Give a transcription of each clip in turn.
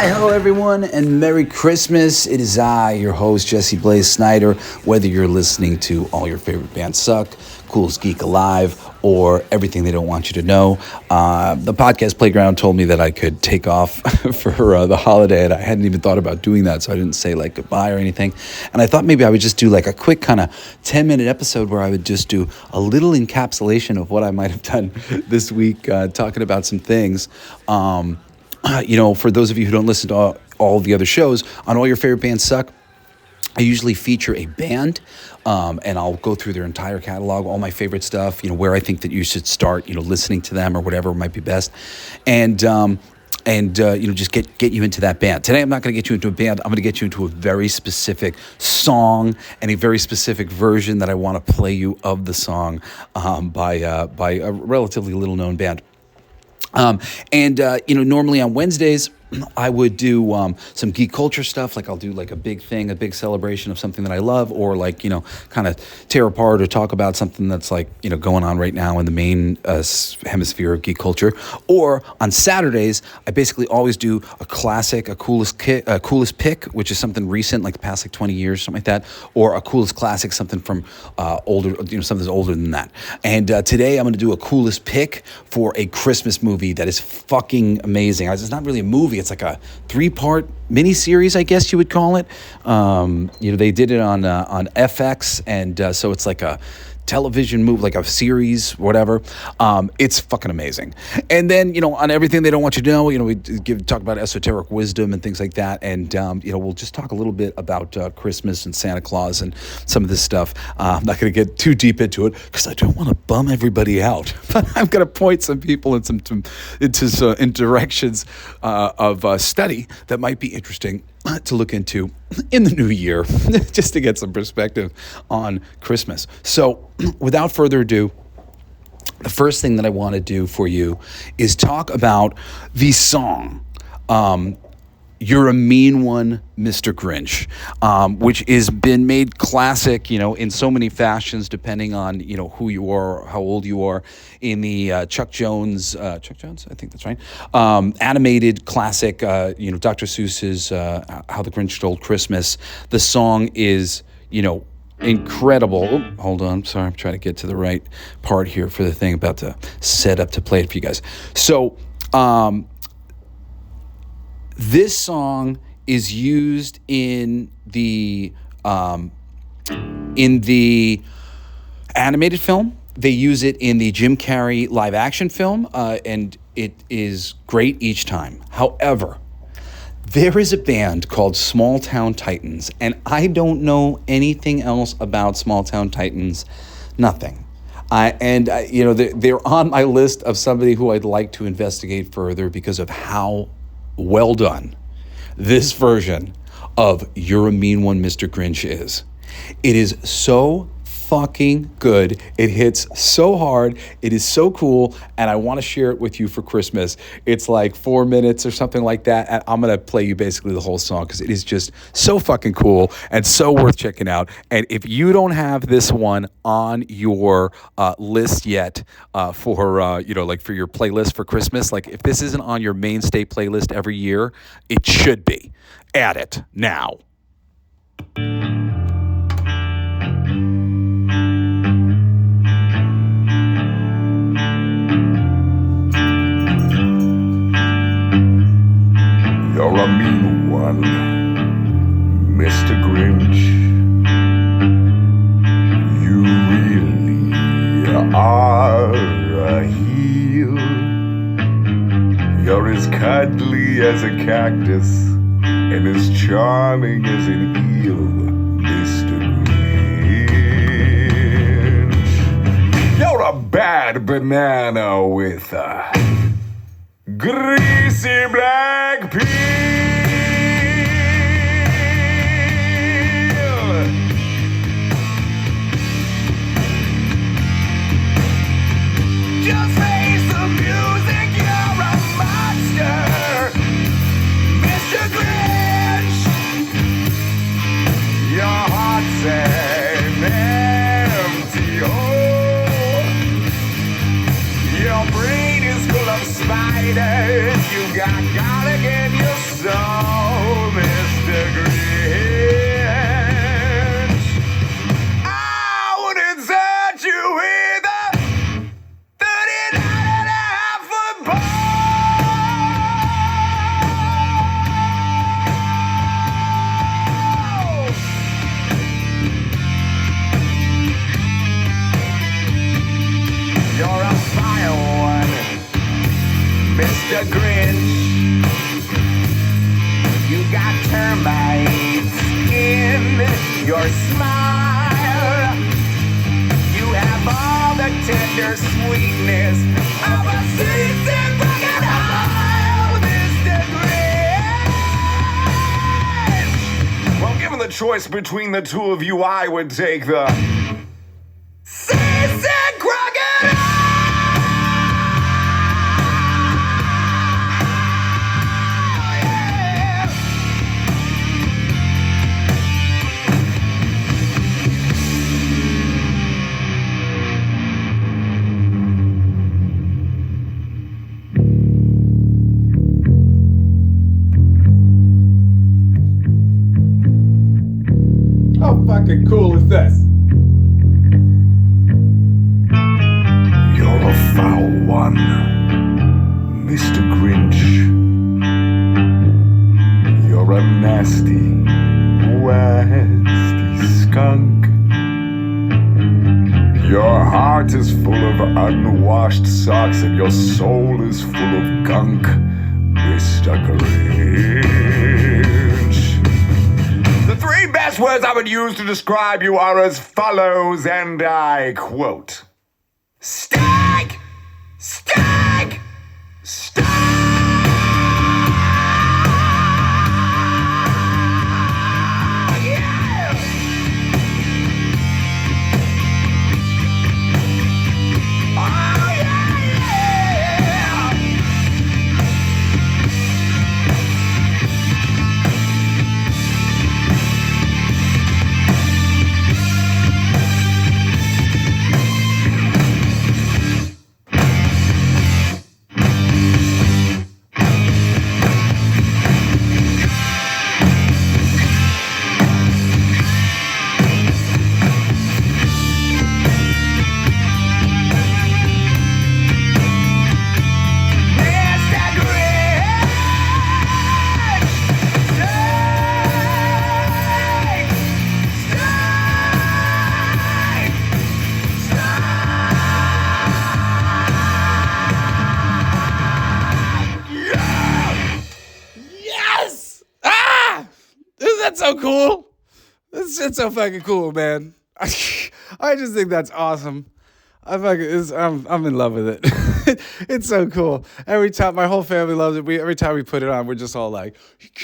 Hello, everyone, and Merry Christmas. It is I, your host, Jesse Blaze Snyder. Whether you're listening to All Your Favorite Bands Suck, Coolest Geek Alive, or Everything They Don't Want You to Know, the podcast playground told me that I could take off for the holiday, and I hadn't even thought about doing that, so I didn't say like goodbye or anything. And I thought maybe I would just do like a quick kind of 10-minute episode where I would just do a little encapsulation of what I might have done this week, talking about some things. For those of you who don't listen to all the other shows, on All Your Favorite Bands Suck, I usually feature a band, and I'll go through their entire catalog, all my favorite stuff, where I think that you should start, listening to them or whatever might be best. And just get you into that band. Today, I'm not going to get you into a band. I'm going to get you into a very specific song and a very specific version that I want to play you of the song by a relatively little-known band. Normally on Wednesdays, I would do some geek culture stuff. Like I'll do like a big thing, a big celebration of something that I love, or like, kind of tear apart or talk about something that's like, going on right now in the main hemisphere of geek culture. Or on Saturdays, I basically always do a classic, a coolest pick, which is something recent, like the past like 20 years, something like that, or a coolest classic, something from older, something that's older than that. And today I'm going to do a coolest pick for a Christmas movie that is fucking amazing. It's not really a movie. It's like a 3-part miniseries, I guess you would call it. They did it on FX, and so it's like a television movie, like a series, whatever. It's fucking amazing. And then, on Everything They Don't Want You to Know, we talk about esoteric wisdom and things like that. And, we'll just talk a little bit about Christmas and Santa Claus and some of this stuff. I'm not going to get too deep into it because I don't want to bum everybody out. But I'm going to point some people in directions of study that might be interesting to look into in the new year, just to get some perspective on Christmas. So without further ado, the first thing that I want to do for you is talk about the song, You're a Mean One, Mr. Grinch, which has been made classic, in so many fashions, depending on, who you are, how old you are, in the Chuck Jones, I think that's right, animated classic, Dr. Seuss's How the Grinch Stole Christmas. The song is, incredible. Oh, hold on. Sorry, I'm trying to get to the right part here for the thing about to set up to play it for you guys. So, this song is used in the animated film. They use it in the Jim Carrey live action film, and it is great each time. However, there is a band called Small Town Titans, and I don't know anything else about Small Town Titans. Nothing. They're on my list of somebody who I'd like to investigate further because of how well done this version of You're a Mean One, Mr. Grinch is. It is so fucking good. It hits so hard. It is so cool, and I want to share it with you for Christmas. It's like 4 minutes or something like that, and I'm going to play you basically the whole song because it is just so fucking cool and so worth checking out. And if you don't have this one on your list yet for for your playlist for Christmas, like if this isn't on your mainstay playlist every year, it should be. Add it now. You're a mean one, Mr. Grinch. You really are a heel. You're as cuddly as a cactus and as charming as an eel, Mr. Grinch. You're a bad banana with a greasy black peel. Just face the music, you're a monster, Mr. Grinch. Your heart's an empty hole. Your brain is full of spiders. You got garlic in your soul, Mr. Grinch. I wouldn't set you with a 39.5-foot pole. You're a vile one, Mr. Grinch. You got termites in your smile. You have all the tender sweetness of a seasoned crocodile, Mr. Grinch. Well, given the choice between the two of you, I would take the seasoned crocodile. How fucking cool is this? You're a foul one, Mr. Grinch. You're a nasty, nasty skunk. Your heart is full of unwashed socks and your soul is full of gunk, Mr. Grinch. The three best words I would use to describe you are as follows, and I quote: Stank! Stank! Stank! Yeah! Oh, yeah, yeah! Yes! Ah! Isn't that so cool? This shit's so fucking cool, man. I just think that's awesome. I'm in love with it. It's so cool. Every time, my whole family loves it. Every time we put it on, we're just all like,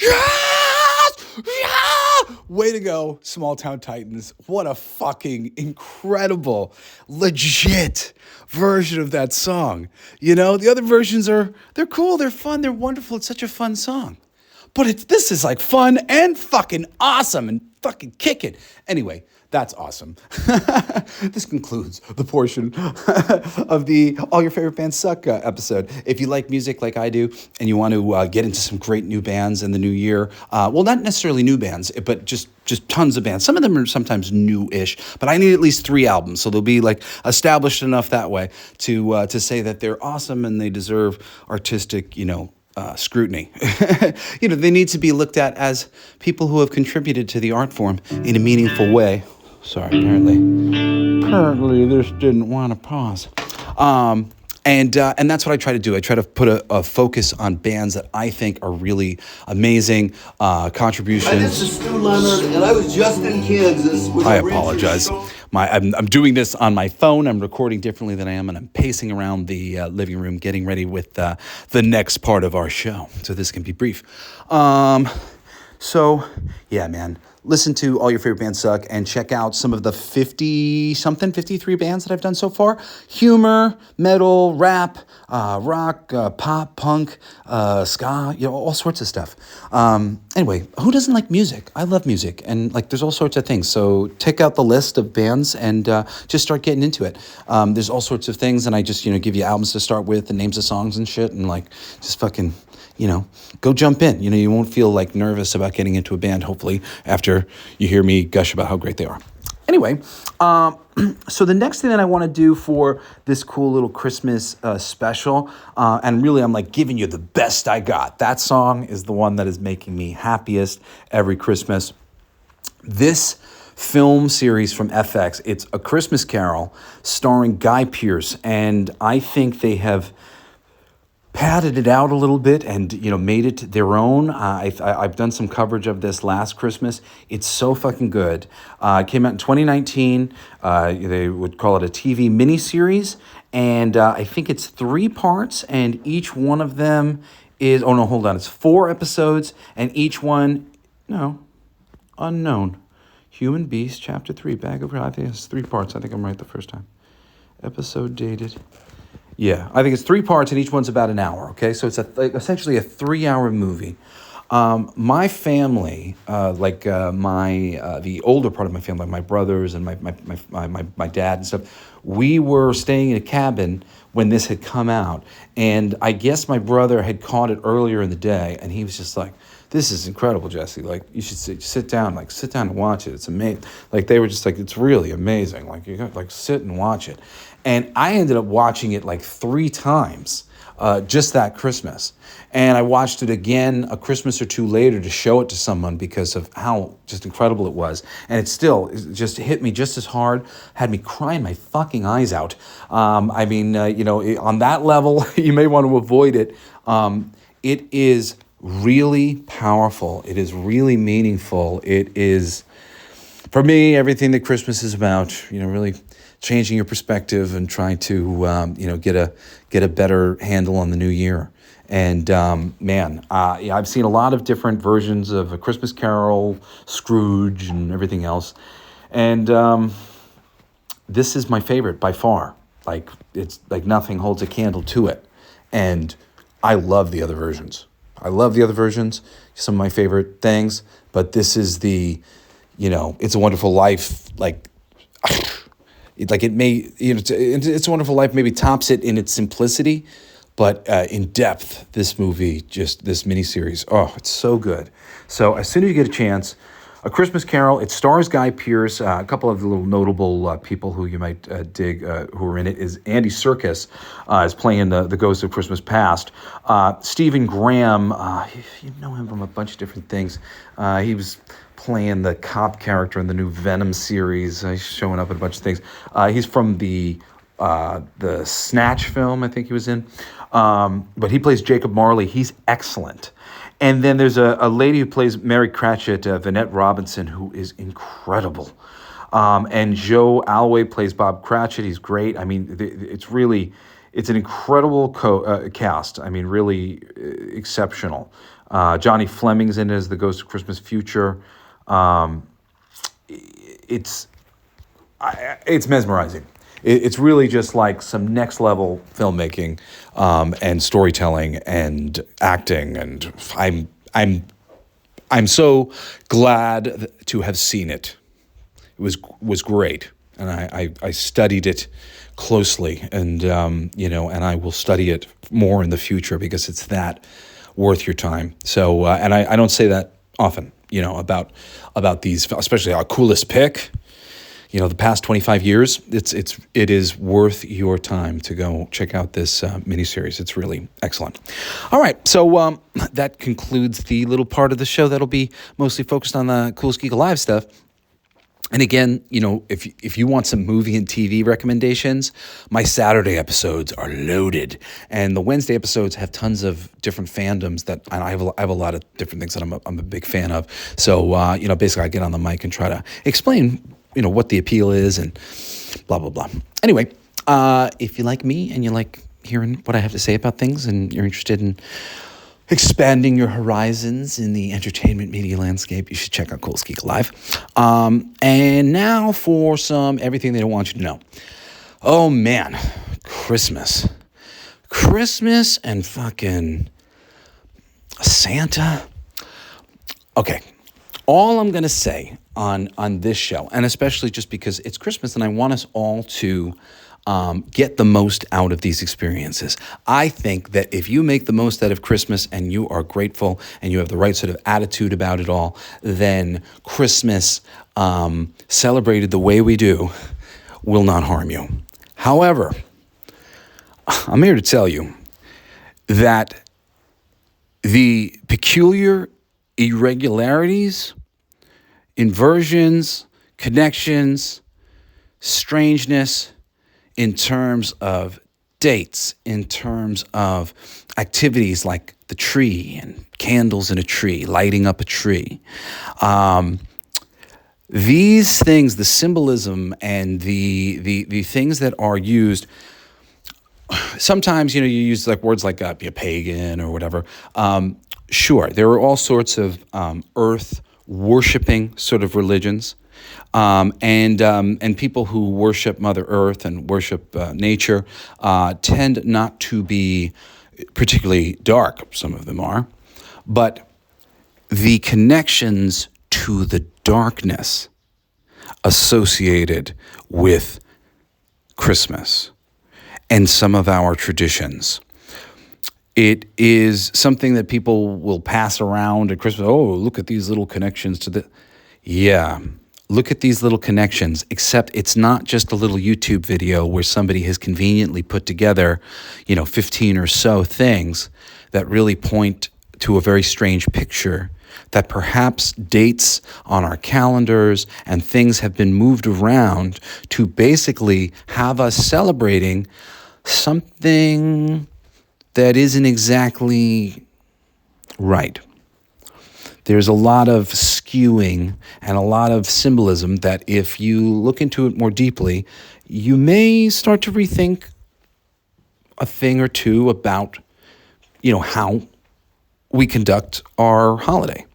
yes! Yeah! Way to go, Small Town Titans. What a fucking incredible, legit version of that song. You know, the other versions they're cool, they're fun, they're wonderful. It's such a fun song. But this is like fun and fucking awesome and fucking kicking. Anyway, that's awesome. This concludes the portion of the All Your Favorite Bands Suck episode. If you like music like I do and you want to get into some great new bands in the new year, well, not necessarily new bands, but just tons of bands. Some of them are sometimes new-ish, but I need at least 3 albums, so they'll be like established enough that way to say that they're awesome and they deserve artistic, scrutiny. They need to be looked at as people who have contributed to the art form in a meaningful way. Sorry, apparently this didn't want to pause. And that's what I try to do. I try to put a focus on bands that I think are really amazing contributions. Hi, this is Stu Leonard, and I was just in Kansas. I apologize. I'm doing this on my phone. I'm recording differently than I am, and I'm pacing around the living room, getting ready with the next part of our show. So this can be brief. So, yeah, man, listen to All Your Favorite Bands Suck and check out some of the 53 bands that I've done so far. Humor, metal, rap, rock, pop, punk, ska, all sorts of stuff. Anyway, who doesn't like music? I love music, and like there's all sorts of things. So take out the list of bands and just start getting into it. There's all sorts of things, and I just give you albums to start with and names of songs and shit, and like just fucking go jump in. You won't feel like nervous about getting into a band, hopefully, after you hear me gush about how great they are. Anyway, so the next thing that I want to do for this cool little Christmas special, and really I'm like giving you the best I got. That song is the one that is making me happiest every Christmas. This film series from FX, it's A Christmas Carol starring Guy Pearce, and I think they have padded it out a little bit and made it their own. I've done some coverage of this last Christmas. It's so fucking good. It came out in 2019. They would call it a TV miniseries, and I think it's 3 parts, and each one of them is it's 4 episodes, and each one unknown. Human Beast, Chapter 3, Bag of I think it's 3 parts. I think I'm right the first time. Episode dated. Yeah, I think it's 3 parts, and each one's about an hour, okay? So it's essentially a 3-hour movie. My family, the older part of my family, my brothers and my dad and stuff, we were staying in a cabin when this had come out. And I guess my brother had caught it earlier in the day, and he was just like, this is incredible, Jesse. Like, you should sit down and watch it. It's amazing. Like, they were just like, it's really amazing. Like, you got sit and watch it. And I ended up watching it like 3 times just that Christmas. And I watched it again a Christmas or 2 later to show it to someone because of how just incredible it was. And it just hit me just as hard, had me crying my fucking eyes out. On that level, you may want to avoid it. It is really powerful. It is really meaningful. It is, for me, everything that Christmas is about, really changing your perspective and trying to, get a better handle on the new year. And I've seen a lot of different versions of A Christmas Carol, Scrooge, and everything else. And this is my favorite by far. Like, it's like nothing holds a candle to it. And I love the other versions. Some of my favorite things, but this is the, It's a Wonderful Life, It's a Wonderful Life maybe tops it in its simplicity, but in depth, this movie, just this miniseries, it's so good. So as soon as you get a chance, A Christmas Carol, it stars Guy Pearce. A couple of the little notable people who you might dig who are in it is Andy Serkis is playing the Ghost of Christmas Past. Stephen Graham, you know him from a bunch of different things. He was playing the cop character in the new Venom series. He's showing up in a bunch of things. He's from the Snatch film, I think he was in. But he plays Jacob Marley. He's excellent. And then there's a lady who plays Mary Cratchit, Vanette Robinson, who is incredible. And Joe Alway plays Bob Cratchit. He's great. I mean, it's an incredible cast. I mean, really exceptional. Johnny Fleming's in it as the Ghost of Christmas Future. It's mesmerizing. It's really just like some next level filmmaking and storytelling and acting, and I'm so glad to have seen it. It was great, and I studied it closely, and and I will study it more in the future because it's that worth your time. So and I don't say that often, about these, especially our coolest pick. The past 25 years, it is worth your time to go check out this miniseries. It's really excellent. All right, so that concludes the little part of the show that'll be mostly focused on the Coolest Geek Alive stuff. And again, if you want some movie and TV recommendations, my Saturday episodes are loaded, and the Wednesday episodes have tons of different fandoms and I have a lot of different things that I'm a big fan of. So basically, I get on the mic and try to explain what the appeal is and blah, blah, blah. Anyway, if you like me and you like hearing what I have to say about things and you're interested in expanding your horizons in the entertainment media landscape, you should check out Cole's Geek Alive. And now for some everything they don't want you to know. Oh man, Christmas. Christmas and fucking Santa. Okay, all I'm going to say on this show, and especially just because it's Christmas and I want us all to get the most out of these experiences. I think that if you make the most out of Christmas and you are grateful and you have the right sort of attitude about it all, then Christmas, celebrated the way we do, will not harm you. However, I'm here to tell you that the peculiar irregularities, inversions, connections, strangeness in terms of dates, in terms of activities like the tree and candles in a tree, lighting up a tree. These things, the symbolism and the things that are used, sometimes, you use like words like be a pagan or whatever. Sure, there are all sorts of earth worshiping sort of religions. And people who worship Mother Earth and worship nature tend not to be particularly dark. Some of them are. But the connections to the darkness associated with Christmas and some of our traditions. It is something that people will pass around at Christmas. Oh, look at these little connections to the... Yeah. Look at these little connections, except it's not just a little YouTube video where somebody has conveniently put together, 15 or so things that really point to a very strange picture that perhaps dates on our calendars and things have been moved around to basically have us celebrating something that isn't exactly right. There's a lot of skewing and a lot of symbolism that if you look into it more deeply, you may start to rethink a thing or two about, how we conduct our holiday.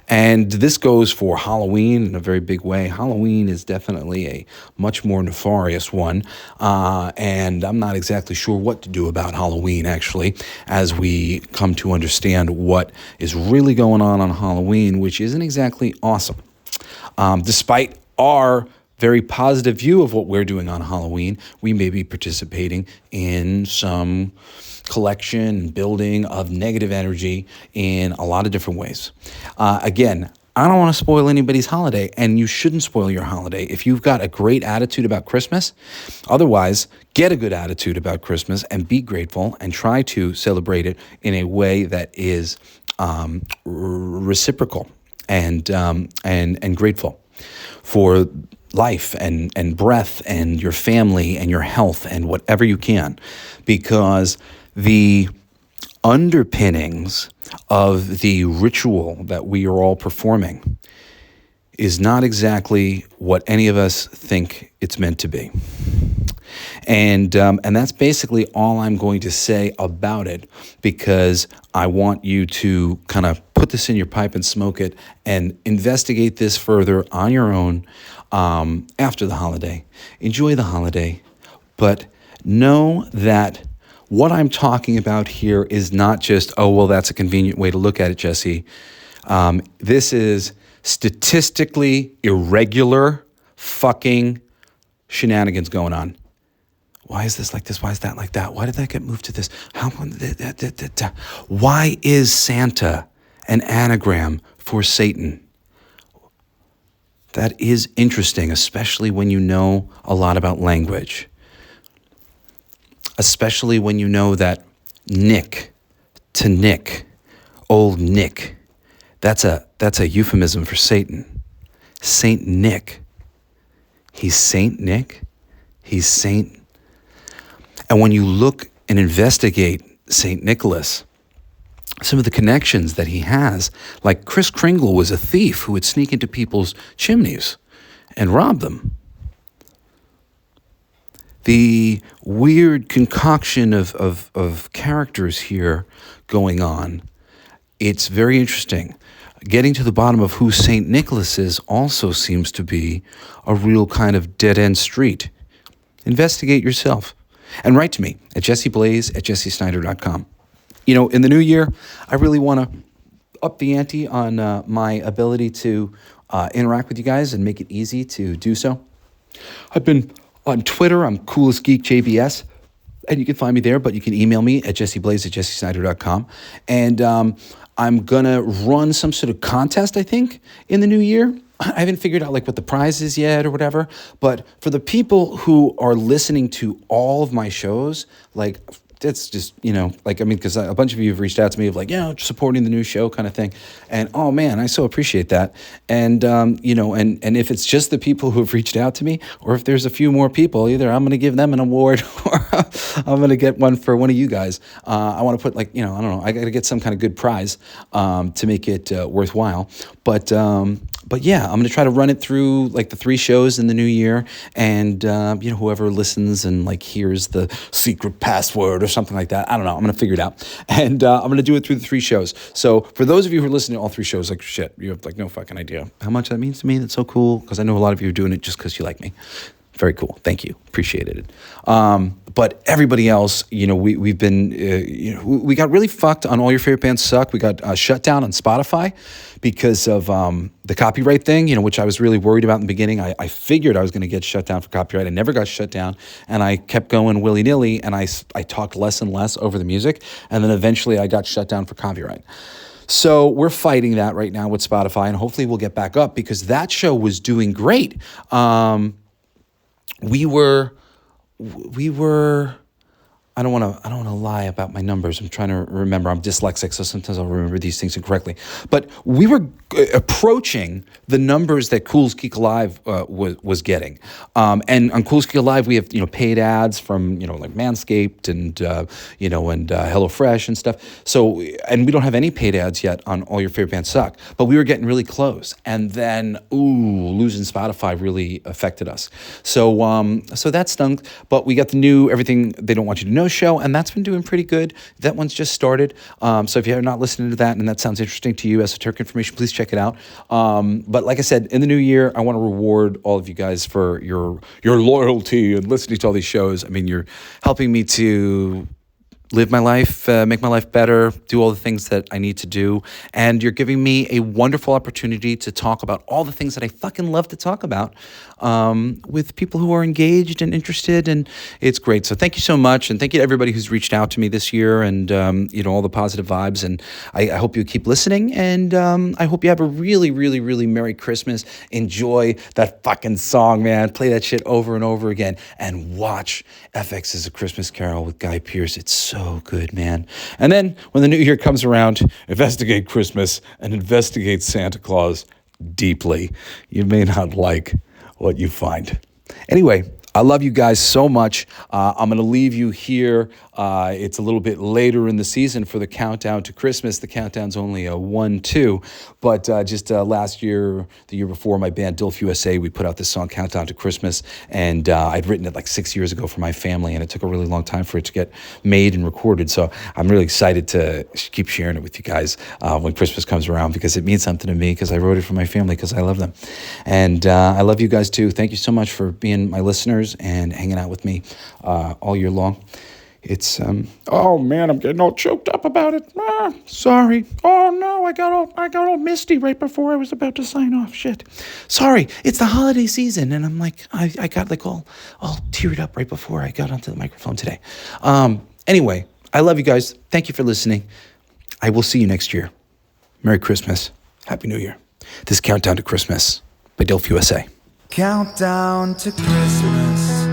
And this goes for Halloween in a very big way. Halloween is definitely a much more nefarious one. And I'm not exactly sure what to do about Halloween, actually, as we come to understand what is really going on Halloween, which isn't exactly awesome. Despite our very positive view of what we're doing on Halloween, we may be participating in some collection and building of negative energy in a lot of different ways. Again, I don't want to spoil anybody's holiday, and you shouldn't spoil your holiday if you've got a great attitude about Christmas. Otherwise, get a good attitude about Christmas and be grateful and try to celebrate it in a way that is reciprocal and grateful for life and breath and your family and your health and whatever you can, because the underpinnings of the ritual that we are all performing is not exactly what any of us think it's meant to be. And that's basically all I'm going to say about it, because I want you to kind of put this in your pipe and smoke it and investigate this further on your own after the holiday. Enjoy the holiday, but know that what I'm talking about here is not just, oh, well, that's a convenient way to look at it, Jesse. This is statistically irregular fucking shenanigans going on. Why is this like this? Why is that like that? Why did that get moved to this? Why is Santa an anagram for Satan? That is interesting, especially when you know a lot about language. Especially when you know that Nick, old Nick, that's a euphemism for Satan. Saint Nick. He's Saint Nick. He's Saint. And when you look and investigate Saint Nicholas, some of the connections that he has, like Kris Kringle was a thief who would sneak into people's chimneys and rob them. The weird concoction of characters here going on it's very interesting. Getting to the bottom of who St. Nicholas is also seems to be a real kind of dead-end street. Investigate yourself. And write to me at jesseblaze@jessesnyder.com. In the new year, I really want to up the ante on my ability to interact with you guys and make it easy to do so. I've been on Twitter. I'm Coolest Geek JBS. And you can find me there, but you can email me at jesseblaze@jessesnyder.com. And I'm going to run some sort of contest, I think, in the new year. I haven't figured out what the prize is yet or whatever. But for the people who are listening to all of my shows, that's just, because a bunch of you have reached out to me of supporting the new show kind of thing. And, oh man, I so appreciate that. And, and if it's just the people who have reached out to me, or if there's a few more people, either I'm going to give them an award or I'm going to get one for one of you guys. I want to put I don't know, I got to get some kind of good prize to make it worthwhile. But yeah, I'm going to try to run it through the 3 shows in the new year, and whoever listens and hears the secret password or something like that, I don't know, I'm going to figure it out, and I'm going to do it through the 3 shows. So for those of you who are listening to all 3 shows, shit, you have no fucking idea how much that means to me. That's so cool, because I know a lot of you are doing it just because you like me. Very cool. Thank you. Appreciated it. But everybody else, we've been, we got really fucked on All Your Favorite Bands Suck. We got shut down on Spotify because of the copyright thing, which I was really worried about in the beginning. I figured I was going to get shut down for copyright. I never got shut down, and I kept going willy-nilly, and I talked less and less over the music, and then eventually I got shut down for copyright. So we're fighting that right now with Spotify, and hopefully we'll get back up, because that show was doing great. We were I don't want to lie about my numbers. I'm trying to remember. I'm dyslexic, so sometimes I'll remember these things incorrectly. But we were approaching the numbers that Coolest Geek Alive was getting. And on Coolest Geek Alive, we have paid ads from Manscaped and and HelloFresh and stuff. So, and we don't have any paid ads yet on All Your Favorite Bands Suck. But we were getting really close, and then losing Spotify really affected us. So so that stunk. But we got the new Everything They Don't Want You to Know show, and that's been doing pretty good. That one's just started. So if you're not listening to that and that sounds interesting to you, Esoteric Information, please check it out. But like I said, in the new year, I want to reward all of you guys for your loyalty and listening to all these shows. I mean, you're helping me to live my life, make my life better, do all the things that I need to do. And you're giving me a wonderful opportunity to talk about all the things that I fucking love to talk about with people who are engaged and interested. And it's great. So thank you so much. And thank you to everybody who's reached out to me this year, and, all the positive vibes. And I hope you keep listening. And I hope you have a really, really, really Merry Christmas. Enjoy that fucking song, man. Play that shit over and over again. And watch FX is a Christmas Carol with Guy Pearce. It's so good, man. And then when the new year comes around, investigate Christmas and investigate Santa Claus deeply. You may not like what you find. Anyway, I love you guys so much. I'm going to leave you here. It's a little bit later in the season for the countdown to Christmas. The countdown's only a 1-2. But just last year, the year before, my band Dilf USA, we put out this song, Countdown to Christmas. And I'd written it 6 years ago for my family, and it took a really long time for it to get made and recorded. So I'm really excited to keep sharing it with you guys when Christmas comes around, because it means something to me, because I wrote it for my family, because I love them. And I love you guys too. Thank you so much for being my listeners and hanging out with me all year long. It's oh man, I'm getting all choked up about it. Sorry. Oh no, I got all misty right before I was about to sign off. Shit. Sorry. It's the holiday season, and I'm I got all teared up right before I got onto the microphone today. Anyway, I love you guys. Thank you for listening. I will see you next year. Merry Christmas. Happy New Year. This is Countdown to Christmas by Dilf USA. Countdown to Christmas,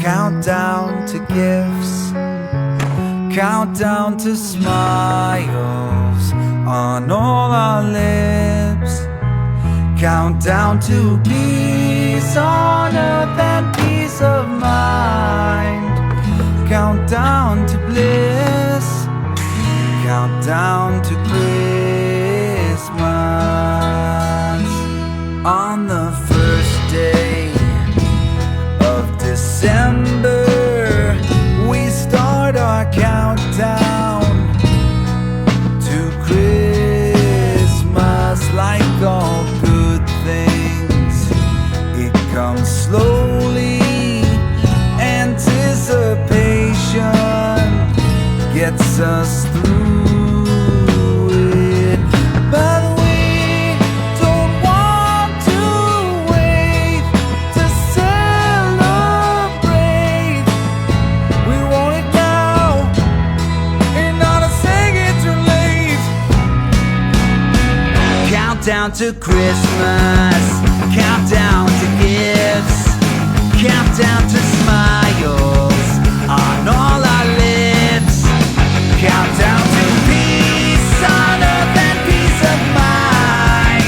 countdown to gifts, countdown to smiles on all our lips, countdown to peace on earth and peace of mind, countdown to bliss, countdown to Christmas. On the first day of December, we start our countdown to Christmas. Countdown to Christmas, countdown to gifts, countdown to smiles on all our lips, countdown to peace on earth and peace of mind,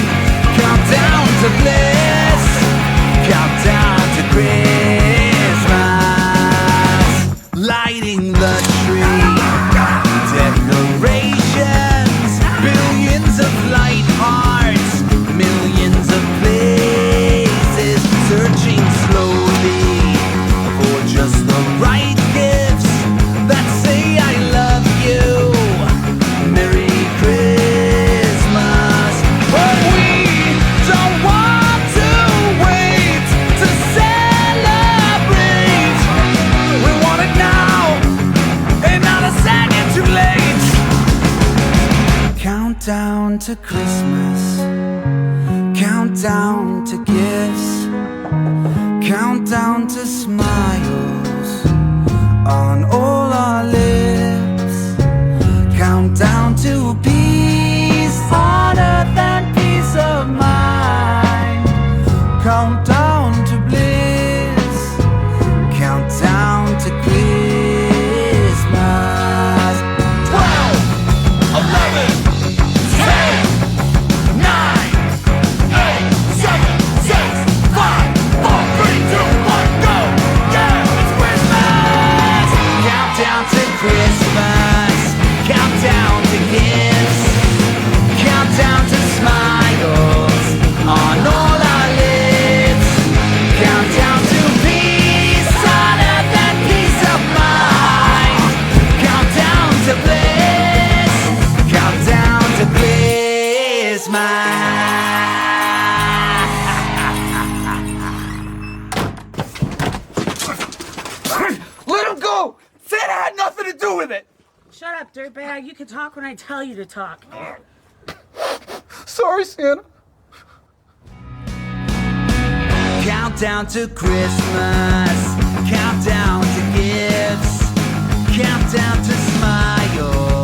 countdown to bliss, countdown to Christmas, lighting the tree, decorations, billions of light hearts, millions of places, searching slowly for just the right gifts that say I love you. Merry Christmas. But we don't want to wait to celebrate. We want it now and not a second too late. Countdown to Christmas, countdown to gifts, countdown to smiles on all our lips, countdown to peace on earth and peace of mind, countdown to bliss, countdown to Christmas. 12, 11, 10, 9, 8, 7, 6, 5, 4, 3, 2, 1, go! Yeah, it's Christmas! Countdown to Christmas, countdown to gifts, countdown to smiles on all our lips, countdown to peace on earth and peace of mind, countdown to bliss, countdown to Christmas. Let him go! Santa had nothing to do with it! Shut up, dirtbag. You can talk when I tell you to talk. Sorry, Santa. Countdown to Christmas, countdown to gifts, countdown to smiles